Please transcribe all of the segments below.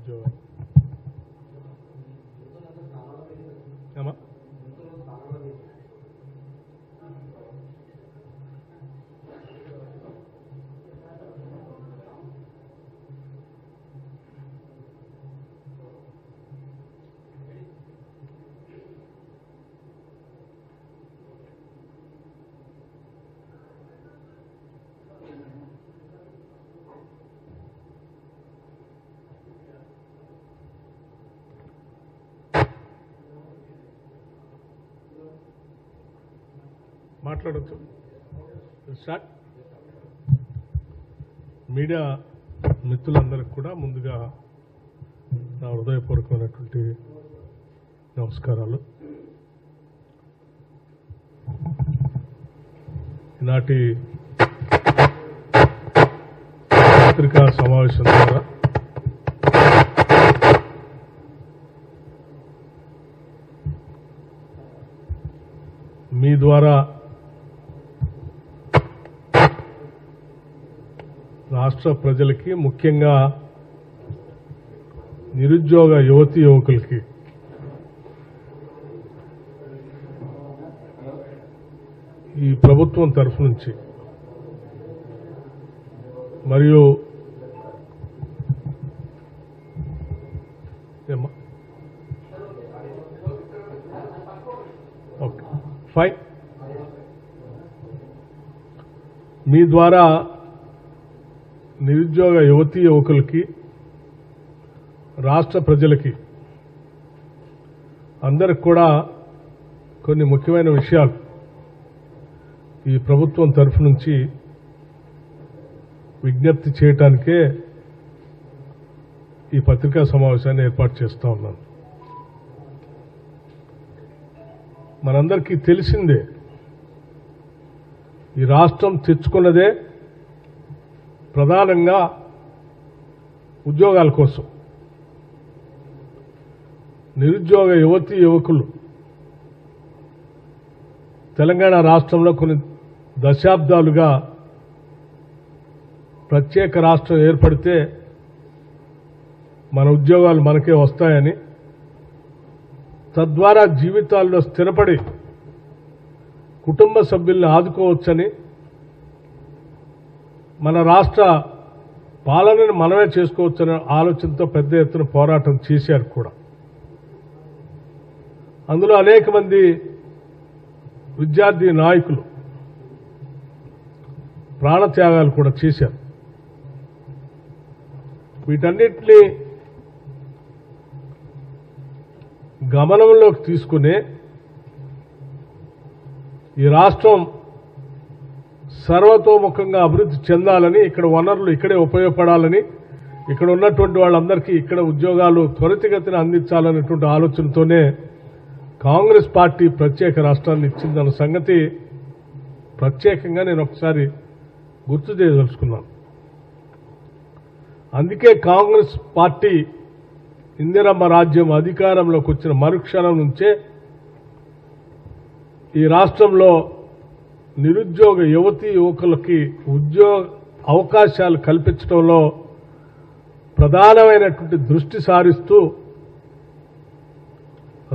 ఉద్యోగాలు మాట్లాడచ్చు. Start. Media మిత్రులందరికీ కూడా ముందుగా నా హృదయపూర్వకమైనటువంటి నమస్కారాలు. ఈనాటి పత్రికా సమావేశం ద్వారా మీ ద్వారా రాష్ట్ర ప్రజలకి, ముఖ్యంగా నిరుద్యోగ యువతీ యువకులకి ఈ ప్రభుత్వం తరఫు నుంచి మరియు ఫైన్ మీ ద్వారా నిరుద్యోగ యువతీ యువకులకి, రాష్ట్ర ప్రజలకి అందరికి కూడా కొన్ని ముఖ్యమైన విషయాలు ఈ ప్రభుత్వం తరఫు నుంచి విజ్ఞప్తి చేయటానికే ఈ పత్రికా సమావేశాన్ని ఏర్పాటు చేస్తా ఉన్నాను. మనందరికీ తెలిసిందే, ఈ రాష్ట్రం తెచ్చుకున్నదే ప్రధానంగా ఉద్యోగాల కోసం. నిరుద్యోగ యువతీ యువకులు తెలంగాణ రాష్ట్రంలో కొన్ని దశాబ్దాలుగా ప్రత్యేక రాష్ట్రం ఏర్పడితే మన ఉద్యోగాలు మనకే వస్తాయని, తద్వారా జీవితాల్లో స్థిరపడి కుటుంబ సభ్యుల్ని ఆదుకోవచ్చని, మన రాష్ట్ర పాలనను మనమే చేసుకోవచ్చనే ఆలోచనతో పెద్ద ఎత్తున పోరాటం చేశారు కూడా. అందులో అనేక మంది విద్యార్థి నాయకులు ప్రాణత్యాగాలు కూడా చేశారు. వీటన్నిటినీ గమనంలోకి తీసుకునే ఈ రాష్ట్రం సర్వతోముఖంగా అభివృద్ధి చెందాలని, ఇక్కడ వనరులు ఇక్కడే ఉపయోగపడాలని, ఇక్కడ ఉన్నటువంటి వాళ్ళందరికీ ఇక్కడ ఉద్యోగాలు త్వరితగతిన అందించాలనేటువంటి ఆలోచనతోనే కాంగ్రెస్ పార్టీ ప్రత్యేక రాష్ట్రాన్ని ఇచ్చిందన్న సంగతి ప్రత్యేకంగా నేను ఒకసారి గుర్తు చేయదలుచుకున్నాను. అందుకే కాంగ్రెస్ పార్టీ ఇందిరమ్మ రాజ్యం అధికారంలోకి వచ్చిన మరుక్షణం నుంచే ఈ రాష్ట్రంలో నిరుద్యోగ యువతీ యువకులకి ఉద్యోగ అవకాశాలు కల్పించడంలో ప్రధానమైనటువంటి దృష్టి సారిస్తూ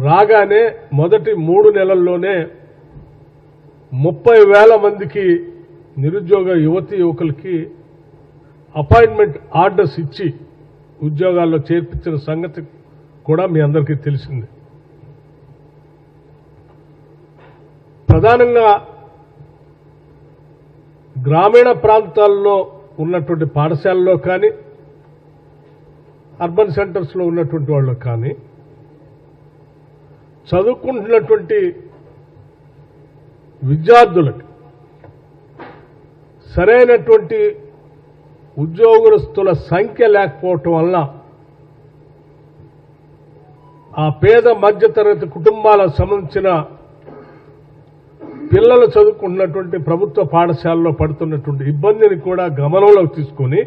రాగానే మొదటి 3 నెలల్లోనే 30,000 మందికి నిరుద్యోగ యువతీ యువకులకి అపాయింట్మెంట్ ఆర్డర్స్ ఇచ్చి ఉద్యోగాల్లో చేర్పించిన సంగతి కూడా మీ అందరికీ తెలిసింది. ప్రధానంగా గ్రామీణ ప్రాంతాల్లో ఉన్నటువంటి పాఠశాలలో కానీ, అర్బన్ సెంటర్స్లో ఉన్నటువంటి వాళ్ళు కానీ, చదువుకుంటున్నటువంటి విద్యార్థులకు సరైనటువంటి ఉద్యోగస్తుల సంఖ్య లేకపోవటం వల్ల ఆ పేద మధ్యతరగతి కుటుంబాలకు సంబంధించిన పిల్లలు చదువుకుంటున్నటువంటి ప్రభుత్వ పాఠశాలలో పడుతున్నటువంటి ఇబ్బందిని కూడా గమనంలోకి తీసుకొని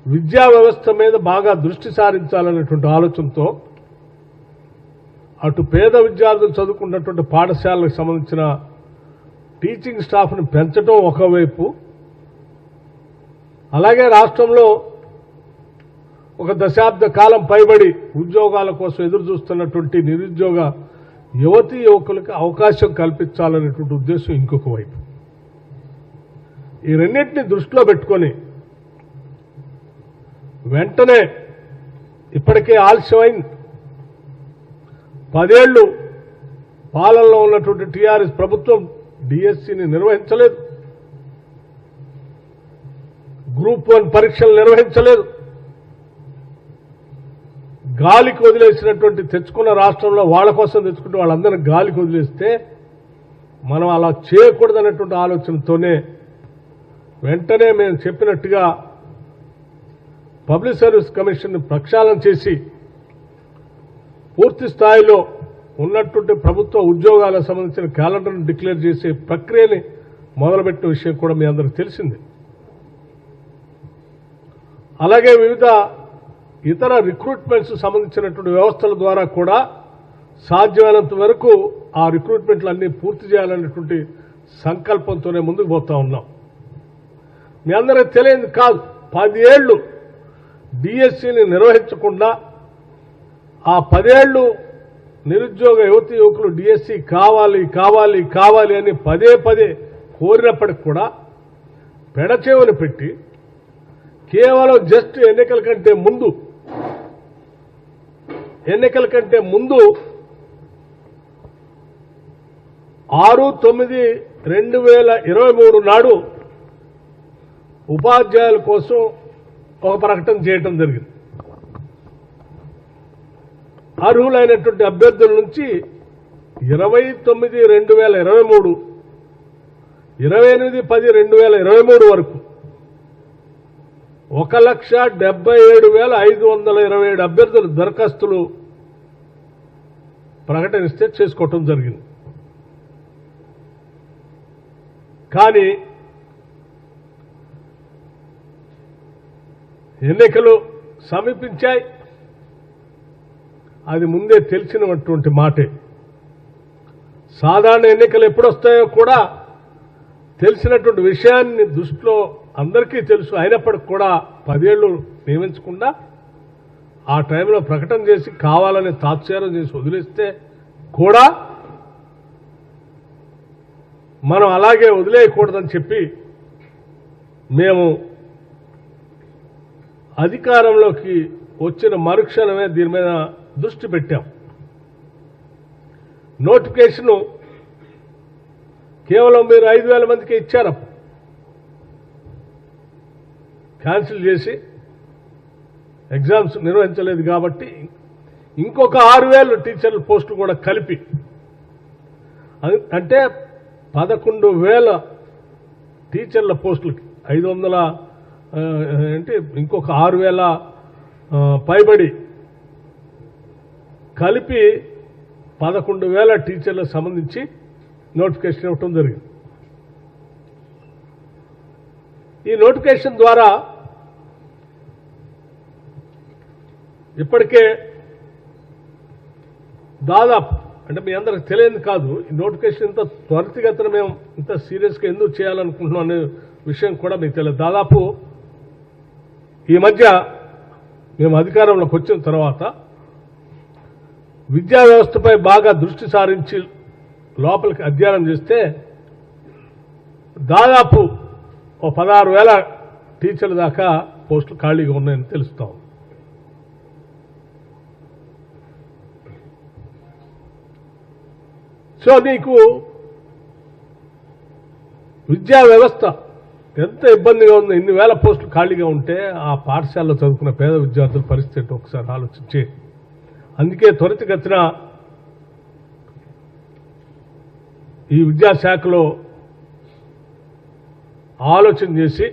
విద్యా వ్యవస్థ మీద బాగా దృష్టి సారించాలనేటువంటి ఆలోచనతో అటు పేద విద్యార్థులు చదువుకున్నటువంటి పాఠశాలకు సంబంధించిన టీచింగ్ స్టాఫ్ను పెంచడం ఒకవైపు, అలాగే రాష్ట్రంలో ఒక దశాబ్ద కాలం పైబడి ఉద్యోగాల కోసం ఎదురు చూస్తున్నటువంటి నిరుద్యోగ యువతీ యువకులకు అవకాశం కల్పించాలనేటువంటి ఉద్దేశం ఇంకొక వైపు. ఈ రెండింటిని దృష్టిలో పెట్టుకొని వెంటనే ఇప్పటికే ఆలస్యమైంది. 10 ఏళ్లు పాలనలో ఉన్నటువంటి టీఆర్ఎస్ ప్రభుత్వం డిఎస్సిని నిర్వహించలేదు, గ్రూప్ 1 పరీక్షలు నిర్వహించలేదు, గాలికి వదిలేసినటువంటి తెచ్చుకున్న రాష్ట్రంలో వాళ్ళ కోసం తెచ్చుకుంటే వాళ్ళందరినీ గాలికి వదిలేస్తే మనం అలా చేయకూడదనేటువంటి ఆలోచనతోనే వెంటనే మేము చెప్పినట్టుగా పబ్లిక్ సర్వీస్ కమిషన్ ప్రక్షాళన చేసి పూర్తి స్థాయిలో ఉన్నటువంటి ప్రభుత్వ ఉద్యోగాలకు సంబంధించిన క్యాలెండర్ను డిక్లేర్ చేసే ప్రక్రియని మొదలుపెట్టిన విషయం కూడా మీ అందరికీ తెలిసింది. అలాగే వివిధ ఇతర రిక్రూట్మెంట్స్ సంబంధించినటువంటి వ్యవస్థల ద్వారా కూడా సాధ్యమైనంత వరకు ఆ రిక్రూట్మెంట్లన్నీ పూర్తి చేయాలనేటువంటి సంకల్పంతోనే ముందుకు పోతా ఉన్నాం. మీ అందరికీ తెలియదు కాదు, 10 ఏళ్లు డిఎస్సిని నిర్వహించకుండా ఆ 10 ఏళ్లు నిరుద్యోగ యువతీ యువకులు డిఎస్సి కావాలి కావాలి కావాలి అని పదే కోరినప్పటికి కూడా పెడచెవిన పెట్టి కేవలం జస్ట్ ఎన్నికల కంటే ముందు 6/9/2023 నాడు ఉపాధ్యాయుల కోసం ఒక ప్రకటన చేయటం జరిగింది. అర్హులైనటువంటి అభ్యర్థుల నుంచి 29/2023, 28/10/2023 వరకు 1,77,527 అభ్యర్థుల దరఖాస్తులు ప్రకటనిస్తే చేసుకోవటం జరిగింది. కానీ ఎన్నికలు సమీపించాయి. అది ముందే తెలిసినటువంటి మాటే. సాధారణ ఎన్నికలు ఎప్పుడొస్తాయో కూడా తెలిసినటువంటి విషయాన్ని దృష్టిలో అందరికీ తెలుసు. అయినప్పటికీ కూడా 10 ఏళ్లు నియమించకుండా ఆ టైంలో ప్రకటన చేసి కావాలని తాత్సారం చేసి వదిలేస్తే కూడా మనం అలాగే వదిలేయకూడదని చెప్పి మేము అధికారంలోకి వచ్చిన మరుక్షణమే దీని మీద దృష్టి పెట్టాం. నోటిఫికేషన్ కేవలం మీరు 5,000 మందికి ఇచ్చారు, క్యాన్సిల్ చేసి ఎగ్జామ్స్ నిర్వహించలేదు కాబట్టి ఇంకొక 6,000 టీచర్ల పోస్టులు కూడా కలిపి అంటే 11,000 టీచర్ల పోస్టులకి 500 అంటే ఇంకొక 6,000 పైబడి కలిపి 11,000 టీచర్లకు సంబంధించి నోటిఫికేషన్ ఇవ్వటం జరిగింది. ఈ నోటిఫికేషన్ ద్వారా ఇప్పటికే దాదాపు అంటే మీ అందరికి తెలియదు కాదు, ఈ నోటిఫికేషన్ ఇంత త్వరితగతిన మేము ఇంత సీరియస్గా ఎందుకు చేయాలనుకుంటున్నాం అనే విషయం కూడా మీకు తెలియదు. దాదాపు ఈ మధ్య మేము అధికారంలోకి వచ్చిన తర్వాత విద్యా వ్యవస్థపై బాగా దృష్టి సారించి లోపలికి అధ్యయనం చేస్తే దాదాపు 16,000 టీచర్ల దాకా పోస్టులు ఖాళీగా ఉన్నాయని తెలుస్తాం. సో నీకు విద్యా వ్యవస్థ ఎంత ఇబ్బందిగా ఉంది, ఇన్ని వేల పోస్టులు ఖాళీగా ఉంటే ఆ పాఠశాలలో చదువుకున్న పేద విద్యార్థుల పరిస్థితి ఒకసారి ఆలోచించి అందుకే త్వరితగతిన ఈ విద్యాశాఖలో ఆలోచన చేసి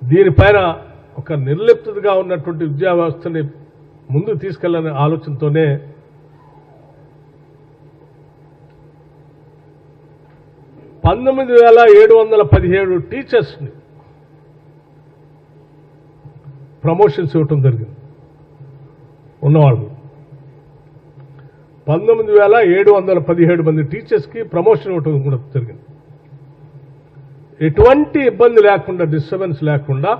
దీనిపైన ఒక నిర్లిప్తగా ఉన్నటువంటి విద్యా వ్యవస్థని ముందుకు తీసుకెళ్లనే ఆలోచనతోనే 19,717 టీచర్స్ని ప్రమోషన్స్ ఇవ్వటం జరిగింది. ఉన్నవాళ్ళు 19,717 మంది టీచర్స్కి ప్రమోషన్ ఇవ్వటం కూడా జరిగింది. ఎటువంటి ఇబ్బంది లేకుండా, డిస్టర్బెన్స్ లేకుండా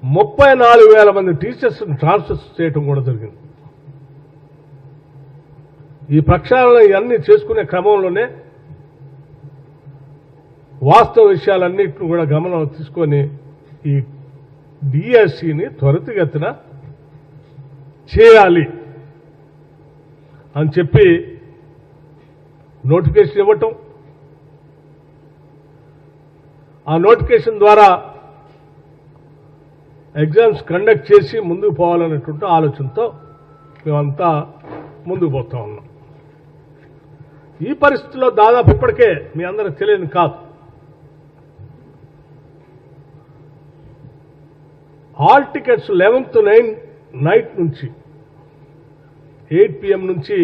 34,000 మంది టీచర్స్ని ట్రాన్స్ఫర్ చేయటం కూడా జరిగింది. ఈ ప్రక్షాళన ఇవన్నీ చేసుకునే క్రమంలోనే వాస్తవ విషయాలన్నింటిని కూడా గమనం తీసుకొని ఈ డిఎస్సిని త్వరితగతిన చేయాలి అని చెప్పి నోటిఫికేషన్ ఇవ్వటం, ఆ నోటిఫికేషన్ ద్వారా ఎగ్జామ్స్ కండక్ట్ చేసి ముందుకు పోవాలనేటువంటి ఆలోచనతో మేమంతా ముందుకు పోతా ఉన్నాం. ఈ పరిస్థితుల్లో దాదాపు ఇప్పటికే మీ అందరికి తెలియని కాదు, ఆల్ టికెట్స్ 11th నైట్ నుంచి 8 PM నుంచి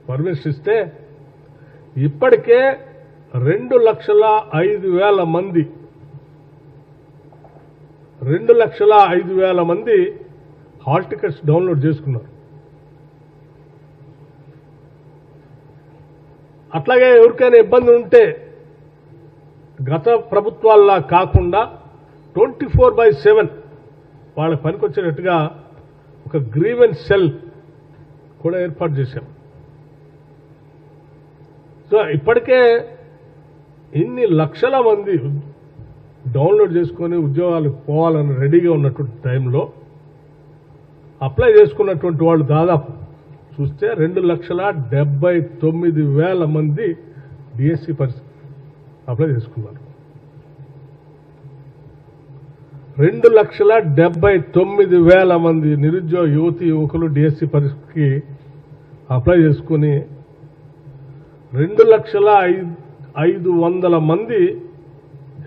పర్మిషన్ ఇస్తే ఇప్పటికే 2,05,000 మంది 2,05,000 మంది హాల్ టికెట్స్ డౌన్లోడ్ చేసుకున్నారు. అట్లాగే ఎవరికైనా ఇబ్బంది ఉంటే గత ప్రభుత్వాల్లా కాకుండా 24/7 వాళ్ళకి పనికొచ్చేటట్టుగా ఒక గ్రీవెన్స్ సెల్ కూడా ఏర్పాటు చేశాం. సో ఇప్పటికే ఇన్ని లక్షల మంది డౌన్లోడ్ చేసుకొని ఉద్యోగాలకు పోవాలని రెడీగా ఉన్నటువంటి టైంలో అప్లై చేసుకున్నటువంటి వాళ్ళు దాదాపు చూస్తే 2,79,000 మంది డిఎస్సి అప్లై చేసుకున్నారు. 2,79,000 మంది నిరుద్యోగ యువతి యువకులు డిఎస్సి పరీక్షకి అప్లై చేసుకుని 2,05,000 మంది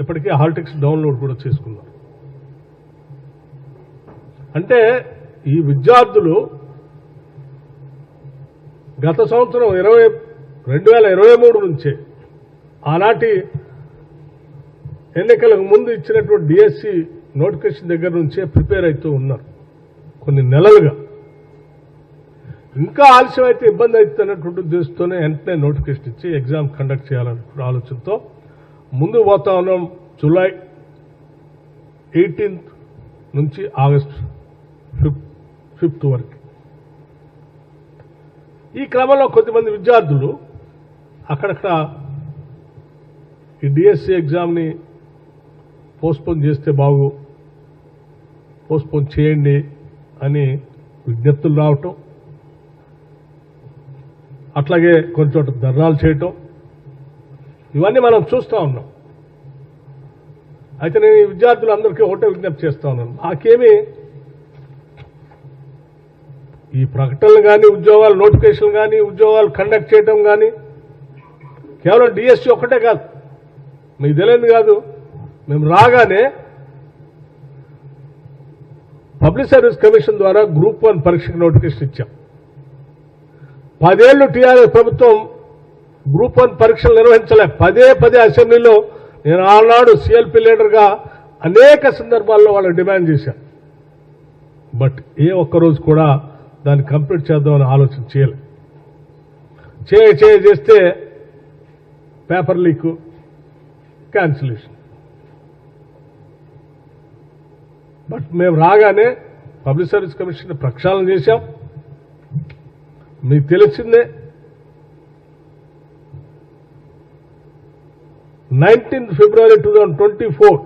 ఇప్పటికీ హాల్ టికెట్స్ డౌన్లోడ్ కూడా చేసుకున్నారు. అంటే ఈ విద్యార్థులు గత సంవత్సరం 2023 నుంచే ఆనాటి ఎన్నికలకు ముందు ఇచ్చినటువంటి డిఎస్సి నోటిఫికేషన్ దగ్గర నుంచే ప్రిపేర్ అవుతూ ఉన్నారు. కొన్ని నెలలుగా ఇంకా ఆలస్యం అయితే ఇబ్బంది అవుతున్నటువంటి ఉద్దేశంతోనే వెంటనే నోటిఫికేషన్ ఇచ్చి ఎగ్జామ్ కండక్ట్ చేయాలనే ఆలోచనతో ముందుకు పోతా ఉన్నాం. జూలై 18th నుంచి ఆగస్ట్ 5th వరకు. ఈ క్రమంలో కొద్దిమంది విద్యార్థులు అక్కడక్కడ ఈ డిఎస్సి ఎగ్జామ్ని పోస్ట్పోన్ చేస్తే పోస్ట్పోన్ చేయండి అని విజ్ఞప్తులు రావటం, అట్లాగే కొన్ని చోట్ల ధర్నాలు చేయటం, ఇవన్నీ మనం చూస్తూ ఉన్నాం. అయితే నేను ఈ విద్యార్థులందరికీ ఒకటే విజ్ఞప్తి చేస్తా ఉన్నాను, నాకేమీ ఈ ప్రకటనలు కానీ ఉద్యోగాలు నోటిఫికేషన్ కానీ ఉద్యోగాలు కండక్ట్ చేయటం కానీ కేవలం డిఎస్సి ఒక్కటే కాదు, మీకు తెలియదు కాదు. మేము రాగానే పబ్లిక్ సర్వీస్ కమిషన్ ద్వారా గ్రూప్ 1 పరీక్షకు నోటిఫికేషన్ ఇచ్చాం. 10 ఏళ్లు టీఆర్ఎస్ ప్రభుత్వం గ్రూప్ 1 పరీక్షలు నిర్వహించలే. పదే అసెంబ్లీలో నేను ఆనాడు సిఎల్పి లీడర్గా అనేక సందర్భాల్లో వాళ్ళకి డిమాండ్ చేశాను. బట్ ఏ ఒక్కరోజు కూడా దాన్ని కంప్లీట్ చేద్దామని ఆలోచన చేయలే. చేస్తే పేపర్ లీక్, క్యాన్సిలేషన్. బట్ మేము రాగానే పబ్లిక్ సర్వీస్ కమిషన్ ప్రక్షాళన చేశాం. మీకు తెలిసిందే 19th February 2024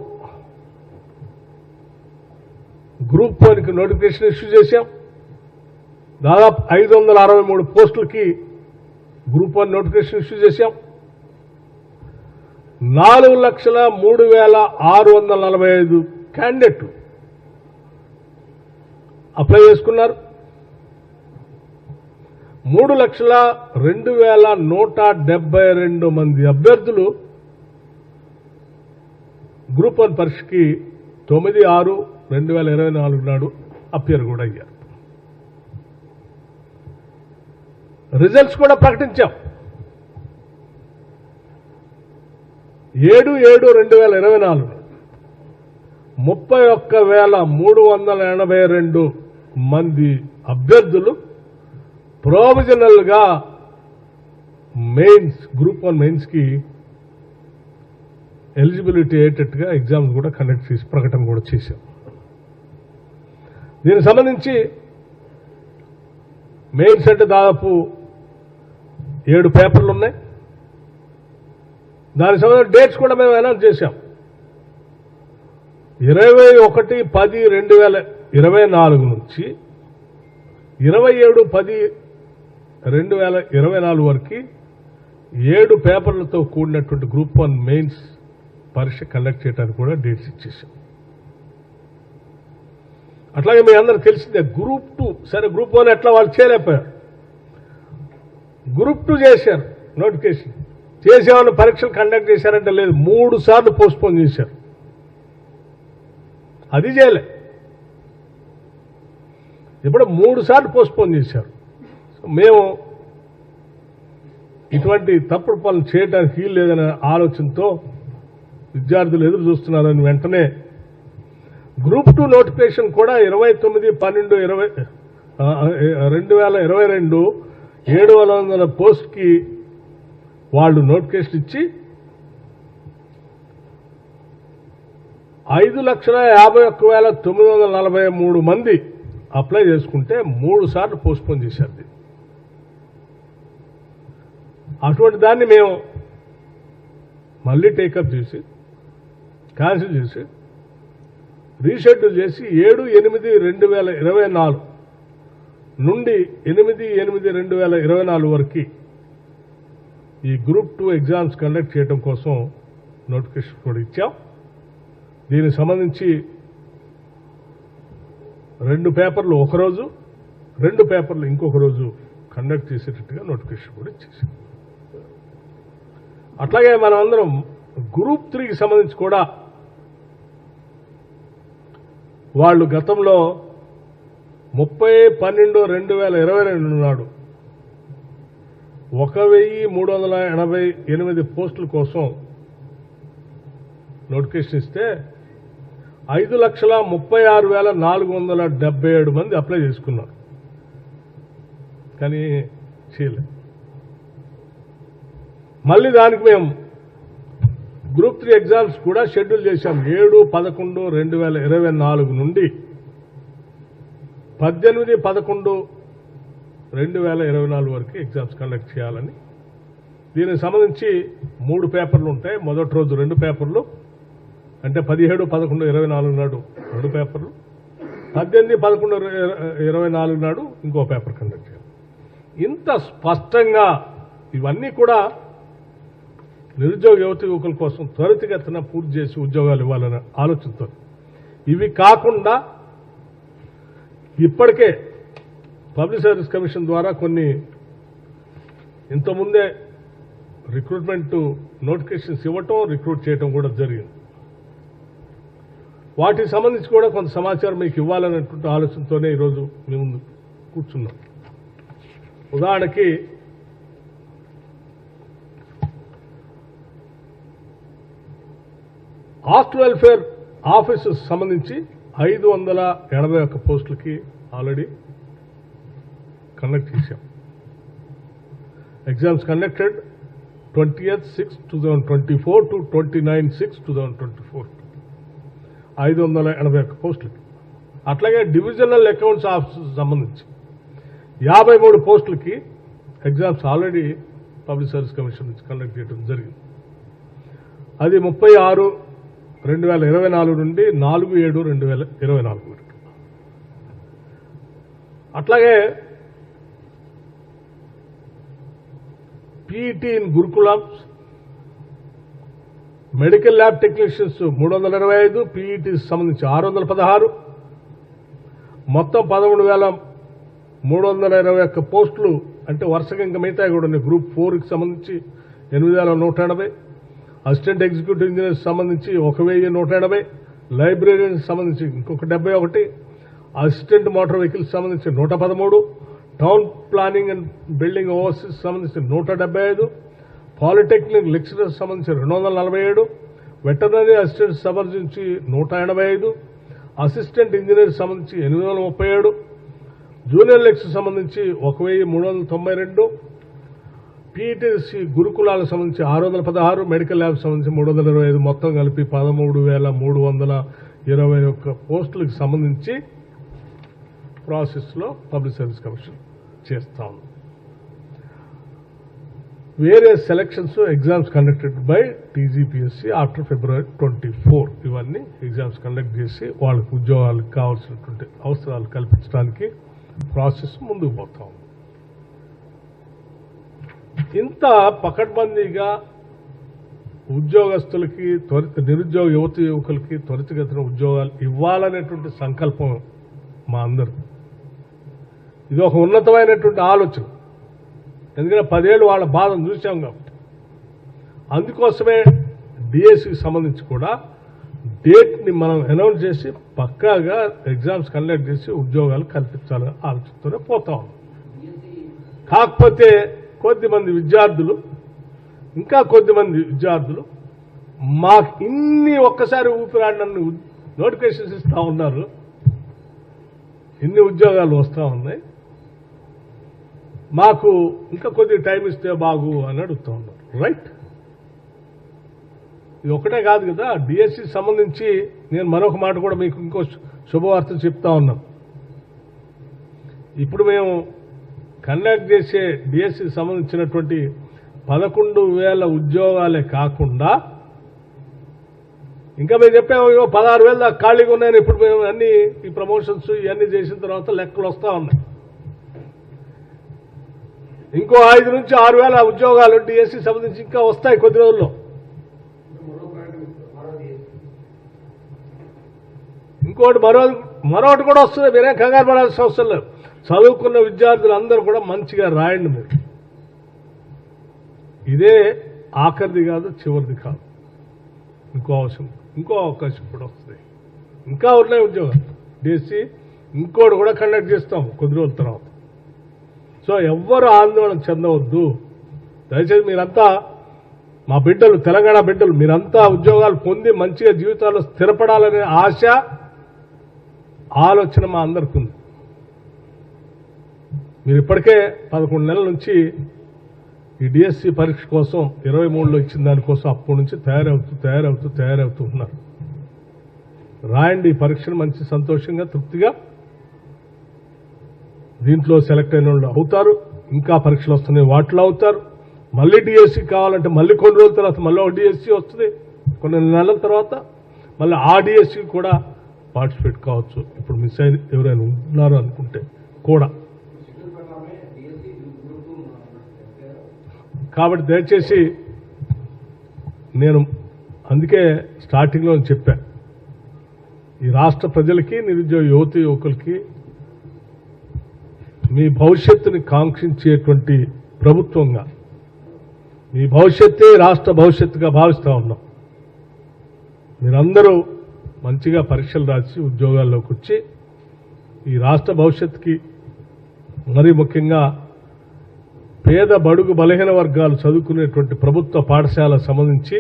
గ్రూప్ 1కి నోటిఫికేషన్ ఇష్యూ చేశాం. దాదాపు 563 పోస్టులకి గ్రూప్ 1 నోటిఫికేషన్ ఇష్యూ చేశాం. 4,03,645 క్యాండిడేట్లు అప్లై చేసుకున్నారు. 3,02,172 మంది అభ్యర్థులు గ్రూప్ 1 పరీక్షకి 9/6/2024 నాడు అపియర్ కూడా అయ్యారు. రిజల్ట్స్ కూడా ప్రకటించాం. 7/7/2024 31,382 మంది అభ్యర్థులు ప్రొవిజనల్ గా మెయిన్స్ గ్రూప్ 1 మెయిన్స్ కి ఎలిజిబిలిటీ అయ్యేటట్టుగా ఎగ్జామ్స్ కూడా కండక్ట్ చేసి ప్రకటన కూడా చేశాం. దీనికి సంబంధించి మెయిన్స్ అంటే దాదాపు 7 పేపర్లు ఉన్నాయి. దానికి సంబంధించిన డేట్స్ కూడా మేము అనౌన్స్ చేశాం. 21/10/2024 నుంచి 27/10/2024 వరకు 7 పేపర్లతో కూడినటువంటి గ్రూప్ 1 మెయిన్స్ పరీక్ష కండక్ట్ చేయడానికి కూడా డేట్స్ ఇచ్చేసాం. అట్లాగే మీ అందరూ తెలిసిందే గ్రూప్ 2, సరే గ్రూప్ 1 ఎట్లా వాళ్ళు చేయలేకపోయారు, గ్రూప్ 2 చేశారు. నోటిఫికేషన్ చేసేవాళ్ళు పరీక్షలు కండక్ట్ చేశారంటే లేదు, 3 సార్లు పోస్ట్పోన్ చేశారు. అది చేయలే, ఇప్పుడు 3 సార్లు పోస్ట్పోన్ చేశారు. మేము ఇటువంటి తప్పుడు పనులు చేయడానికి వీలు లేదనే ఆలోచనతో విద్యార్థులు ఎదురు చూస్తున్నారని వెంటనే గ్రూప్ 2 నోటిఫికేషన్ కూడా 29/12/2022 700 పోస్ట్కి వాళ్ళు నోటిఫికేషన్ ఇచ్చి 5,51,943 మంది అప్లై చేసుకుంటే 3 సార్లు పోస్ట్పోన్ చేశారు. అటువంటి దాన్ని మేము మళ్ళీ టేకప్ చేసి క్యాన్సిల్ చేసి రీషెడ్యూల్ చేసి 7/8/2024 నుండి 8/8/2024 వరకు ఈ గ్రూప్ 2 ఎగ్జామ్స్ కండక్ట్ చేయడం కోసం నోటిఫికేషన్ కూడా ఇచ్చాం. దీనికి సంబంధించి 2 పేపర్లు ఒకరోజు, 2 పేపర్లు ఇంకొక రోజు కండక్ట్ చేసేటట్టుగా నోటిఫికేషన్ కూడా ఇచ్చేసాం. అట్లాగే మనం అందరం గ్రూప్ 3కి సంబంధించి కూడా వాళ్ళు గతంలో 30/12/2022 నాడు 1,388 పోస్టుల కోసం నోటిఫికేషన్ ఇస్తే 5,36,477 మంది అప్లై చేసుకున్నారు. కానీ చేయలే. మళ్ళీ దానికి మేము గ్రూప్ 3 ఎగ్జామ్స్ కూడా షెడ్యూల్ చేశాం. 7/11/2024 నుండి 18/11/2024 వరకు ఎగ్జామ్స్ కండక్ట్ చేయాలని. దీనికి సంబంధించి 3 పేపర్లు ఉంటాయి. మొదటి రోజు 2 పేపర్లు, అంటే 17/11/24 నాడు 2 పేపర్లు, 18/11/24 నాడు ఇంకో పేపర్ కండక్ట్ చేయాలి. ఇంత స్పష్టంగా ఇవన్నీ కూడా నిరుద్యోగ యువతి యువకుల కోసం త్వరితగతిన పూర్తి చేసి ఉద్యోగాలు ఇవ్వాలనే ఆలోచనతో. ఇవి కాకుండా ఇప్పటికే పబ్లిక్ సర్వీస్ కమిషన్ ద్వారా కొన్ని ఇంతకుముందే రిక్రూట్మెంట్ నోటిఫికేషన్స్ ఇవ్వటం, రిక్రూట్ చేయటం కూడా జరిగింది. వాటికి సంబంధించి కూడా కొంత సమాచారం మీకు ఇవ్వాలనేటువంటి ఆలోచనతోనే ఈరోజు మీ ముందు కూర్చున్నాం. ఉదాహరణకి హాస్టల్ వెల్ఫేర్ ఆఫీసెస్ సంబంధించి 581 పోస్టులకి ఆల్రెడీ కండక్ట్ చేశాం. ఎగ్జామ్స్ కండక్టెడ్ 20/6/2024 to 29/6/2024 581 పోస్టులకి. అట్లాగే డివిజనల్ అకౌంట్స్ ఆఫీసెస్ సంబంధించి 53 పోస్టులకి exams already public service commission నుంచి కండక్ట్ చేయడం జరిగింది. అది 36/2024 నుండి 4/7/2024 వరకు. అట్లాగే PET in గురుకులమ్స్, medical lab technicians 325, PET సంబంధించి 616, మొత్తం 13,321 పోస్టులు. అంటే వరుసగా ఇంకా మిగతా కూడా ఉన్నాయి. గ్రూప్ 4కి సంబంధించి 8,180, అసిస్టెంట్ ఎగ్జిక్యూటివ్ ఇంజనీర్స్ సంబంధించి 1,180, లైబ్రరీకి సంబంధించి ఇంకొక 71, అసిస్టెంట్ మోటార్ వెహికల్స్ సంబంధించి 113, town planning and building overseas సంబంధించి 175, పాలిటెక్నిక్ లెక్చరర్స్ సంబంధించి 247, వెటర్నరీ అసిస్టెంట్ సంబంధించి 185, అసిస్టెంట్ ఇంజనీర్ సంబంధించి 837, జూనియర్ లెక్చర్ సంబంధించి 1,392, పీఈటీసీ గురుకులాలకు సంబంధించి 616, మెడికల్ ల్యాబ్ సంబంధించి 325, మొత్తం కలిపి 13,321 పోస్టులకు సంబంధించి ప్రాసెస్లో పబ్లిక్ సర్వీస్ కమిషన్ చేస్తా ఉంది. Various selections exams conducted by TGPSC after February 24. ఇవన్నీ ఎగ్జామ్స్ కండక్ట్ చేసి వాళ్ళకి ఉద్యోగాలకు కావాల్సినటువంటి అవసరాలు కల్పించడానికి ప్రాసెస్ ముందుకు పోతా ఉంది. ఇంత పకడ్బందీగా ఉద్యోగస్తులకి నిరుద్యోగ యువకులకి త్వరితగతిన ఉద్యోగాలు ఇవ్వాలనేటువంటి సంకల్పం మా అందరు. ఇది ఒక ఉన్నతమైనటువంటి ఆలోచన. ఎందుకంటే 10 ఏళ్ళు వాళ్ళ బాధను చూసాం కాబట్టి. అందుకోసమే డిఎస్సికి సంబంధించి కూడా డేట్ని మనం అనౌన్స్ చేసి పక్కాగా ఎగ్జామ్స్ కండక్ట్ చేసి ఉద్యోగాలు కల్పించాలని ఆలోచిస్తూనే పోతా ఉన్నాం. కాకపోతే కొద్దిమంది విద్యార్థులు మాకు ఇన్ని ఒక్కసారి ఊపిరాడనని నోటిఫికేషన్స్ ఇస్తూ ఉన్నారు, ఇన్ని ఉద్యోగాలు వస్తూ ఉన్నాయి, మాకు ఇంకా కొద్దిగా టైం ఇస్తే బాగు అని అడుగుతూ ఉన్నారు. రైట్, ఇది ఒకటే కాదు కదా. డిఎస్సికి సంబంధించి నేను మరొక మాట కూడా మీకు ఇంకో శుభవార్త చెప్తా ఉన్నాను. ఇప్పుడు మేము కండక్ట్ చేసే డిఎస్సికి సంబంధించినటువంటి 11,000 ఉద్యోగాలే కాకుండా ఇంకా మేము చెప్పాము 16,000 దాకా ఖాళీగా ఉన్నాయని. ఇప్పుడు మేము అన్ని ఈ ప్రమోషన్స్ ఇవన్నీ చేసిన తర్వాత లెక్కలు వస్తూ ఉన్నాయి. ఇంకో 5 నుంచి 6,000 ఉద్యోగాలు డిఎస్సి సంబంధించి ఇంకా వస్తాయి కొద్ది రోజుల్లో. ఇంకోటి మరొకటి కూడా వస్తుంది. మీరే కంగారు పడాల్సిన అవసరం లేదు. చదువుకున్న విద్యార్థులు అందరూ కూడా మంచిగా రాయండి. మీరు ఇదే ఆఖరిది కాదు, చివరిది కాదు. ఇంకో అవకాశం కూడా వస్తుంది. ఇంకా ఉన్నాయి ఉద్యోగాలు డిఎస్సి. ఇంకోటి కూడా కండక్ట్ చేస్తాం కొద్ది రోజుల తర్వాత. సో ఎవ్వరు ఆందోళన చెందవద్దు. దయచేసి మీరంతా మా బిడ్డలు, తెలంగాణ బిడ్డలు, మీరంతా ఉద్యోగాలు పొంది మంచిగా జీవితాల్లో స్థిరపడాలనే ఆశ, ఆలోచన మా అందరికీ ఉంది. మీరు ఇప్పటికే 11 నెలల నుంచి ఈ డిఎస్సి పరీక్ష కోసం 23లో ఇచ్చిన దానికోసం అప్పటి నుంచి తయారవుతూ ఉన్నారు. రాయండి ఈ పరీక్షను మంచి సంతోషంగా, తృప్తిగా. దీంట్లో సెలెక్ట్ అయిన వాళ్ళు అవుతారు. ఇంకా పరీక్షలు వస్తున్నాయి, వాటిలో అవుతారు. మళ్ళీ డిఎస్సి కావాలంటే మళ్ళీ కొన్ని రోజుల తర్వాత మళ్ళీ ఒక డిఎస్సి వస్తుంది. కొన్ని నెలల తర్వాత మళ్ళీ ఆ డిఎస్సి కూడా పార్టిసిపేట్ కావచ్చు. ఇప్పుడు మిస్ అయిన ఎవరైనా ఉన్నారు అనుకుంటే కూడా. కాబట్టి దయచేసి నేను అందుకే స్టార్టింగ్లో చెప్పా, ఈ రాష్ట్ర ప్రజలకి, నిరుద్యోగ యువకులకి మీ భవిష్యత్తుని కాంక్షించేటువంటి ప్రభుత్వంగా, మీ భవిష్యత్తే రాష్ట్ర భవిష్యత్తుగా భావిస్తూ ఉన్నాం. మీరందరూ మంచిగా పరీక్షలు రాసి ఉద్యోగాల్లోకి వచ్చి ఈ రాష్ట్ర భవిష్యత్తుకి, మరీ ముఖ్యంగా పేద బడుగు బలహీన వర్గాలు చదువుకునేటువంటి ప్రభుత్వ పాఠశాలకు సంబంధించి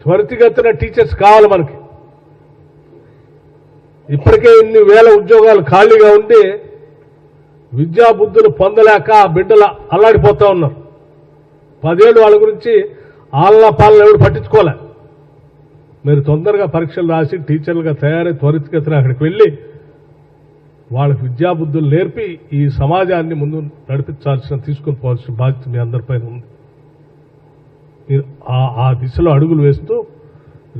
త్వరితగతిన టీచర్స్ కావాలి మనకి. ఇప్పటికే ఇన్ని వేల ఉద్యోగాలు ఖాళీగా ఉండి విద్యాబుద్ధులు పొందలేక బిడ్డలు అల్లాడిపోతా ఉన్నారు. 10 ఏళ్ళు వాళ్ళ గురించి ఆలనా పాలన ఎవరు పట్టించుకోలే. మీరు తొందరగా పరీక్షలు రాసి టీచర్లుగా తయారై త్వరితగతిన అక్కడికి వెళ్ళి వాళ్ళకి విద్యాబుద్ధులు నేర్పి ఈ సమాజాన్ని ముందు తీసుకొని పోవాల్సిన బాధ్యత మీ అందరిపైన ఉంది. మీరు ఆ దిశలో అడుగులు వేస్తూ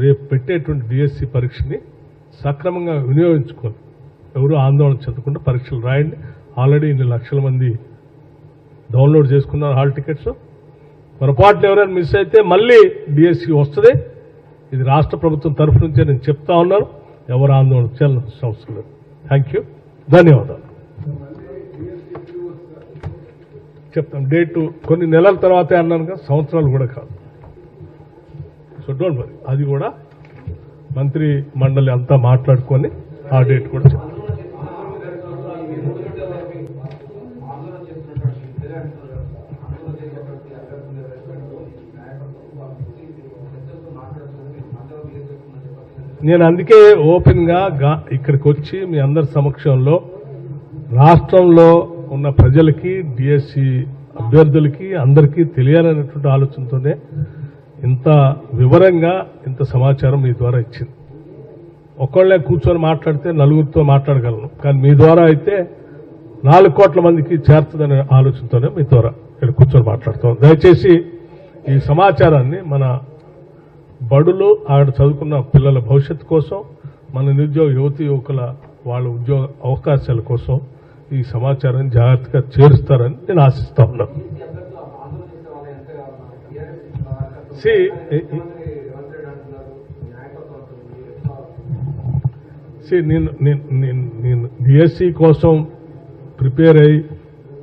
రేపు పెట్టేటువంటి డిఎస్సి పరీక్షని సక్రమంగా వినియోగించుకోవాలి. ఎవరు ఆందోళన చెందకుండా పరీక్షలు రాయండి. ఆల్రెడీ ఇన్ని లక్షల మంది డౌన్లోడ్ చేసుకున్నారు హాల్ టికెట్స్. పొరపాటున ఎవరైనా మిస్ అయితే మళ్ళీ డిఎస్సి వస్తుంది. ఇది రాష్ట్ర ప్రభుత్వం తరఫు నుంచే నేను చెప్తా ఉన్నాను. ఎవరు ఆందోళన చేయాల్సిన అవసరం లేదు. థ్యాంక్ యూ, ధన్యవాదాలు. చెప్తాం డేటు కొన్ని నెలల తర్వాతే అన్నాను కదా, సంవత్సరాలు కూడా కాదు. సో డోంట్ వరీ, అది కూడా మంత్రి మండలి అంతా మాట్లాడుకొని ఆ డేట్ కూడా చెప్తాం. నేను అందుకే ఓపెన్ గా ఇక్కడికి వచ్చి మీ అందరి సమక్షంలో రాష్ట్రంలో ఉన్న ప్రజలకి, డిఎస్సి అభ్యర్థులకి అందరికీ తెలియాలనేటువంటి ఆలోచనతోనే ఇంత వివరంగా ఇంత సమాచారం మీ ద్వారా ఇచ్చింది. ఒకళ్ళే కూర్చొని మాట్లాడితే నలుగురితో మాట్లాడగలను, కానీ మీ ద్వారా అయితే 4 కోట్ల మందికి చేరుతుందనే ఆలోచనతోనే మీ ద్వారా ఇక్కడ కూర్చొని మాట్లాడుతాం. దయచేసి ఈ సమాచారాన్ని మన బడులు ఆడ చదువుకున్న పిల్లల భవిష్యత్తు కోసం, మన నిరుద్యోగ యువకుల వాళ్ళ ఉద్యోగ అవకాశాల కోసం ఈ సమాచారాన్ని జాగ్రత్తగా చేరుస్తారని నేను ఆశిస్తా ఉన్నాను. నేను డిఎస్సి కోసం ప్రిపేర్ అయ్యి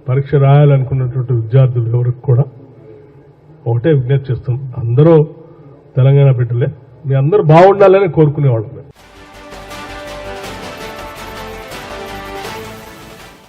పరీక్ష రాయాలనుకున్నటువంటి విద్యార్థులు ఎవరికి కూడా ఒకటే విజ్ఞప్తి చేస్తాం, అందరూ తెలంగాణ బిడ్డలే, మీ అందరూ బాగుండాలని కోరుకునేవాళ్ళం.